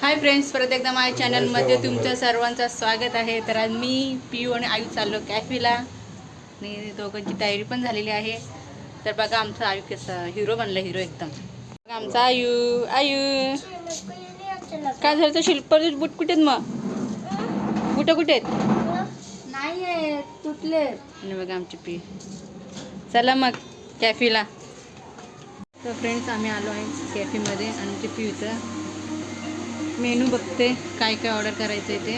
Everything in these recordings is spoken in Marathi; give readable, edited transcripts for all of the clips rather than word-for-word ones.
हाय फ्रेंड्स, परत एकदा माझ्या चॅनलमध्ये तुमचं सर्वांचं स्वागत आहे. तर आज मी पियू आणि आयू चाललो कॅफेला आणि दोघांची तयारी पण झालेली आहे. तर बघा आमचा आयू कसा हिरो बनला, हिरो एकदम. बघा आमचा आयू. आयू काय झालं? तर शिल्पर बूट कुठे आहेत? मग बुट कुठे आहेत? नाही आहे, तुटले. आणि बघा आमची पी. चला मग कॅफेला. तर फ्रेंड्स आम्ही आलो आहे कॅफेमध्ये आणि आमची पियूचं मेनू बघते काय काय ऑर्डर करायचं आहे ते.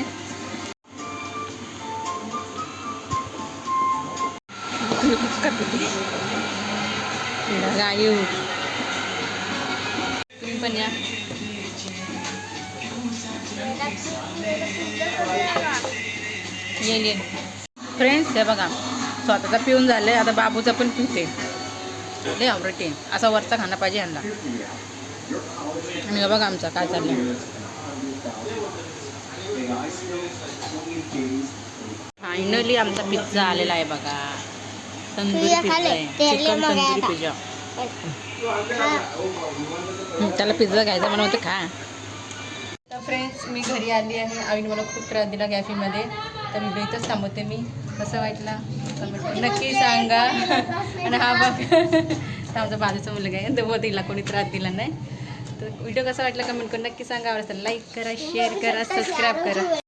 आयू तुम्ही पण या. ये फ्रेंड्स, हे बघा स्वतःचा पिऊन झालं आहे, आता बाबूचा पण पिवते. लय आवडते असा वरचा खाणं पाहिजे ह्यांना. आणि हे बघा आमचा काय चाललं. फायनली आमचा पिझ्झा आलेला आहे बघा. तंदुरी पिझ्झा आहे, चिकन तंदुरी पिझ्झा. त्याला पिझ्झा घ्यायचा म्हणून होतं खा. तर फ्रेंड्स मी घरी आली आहे. आईने मला खूप त्रास दिला कॅफेमध्ये, तर मी इथंच थांबवते. मी कसं वाटलं नक्की सांगा. आणि हा बघ आमचा बाजूचा मुलगा आहे, तर तिला कोणी त्रास दिला नाही. तर व्हिडिओ कसा वाटला कमेंट करून नक्की सांगा. आवडतं लाईक करा, शेअर करा, सबस्क्राईब करा.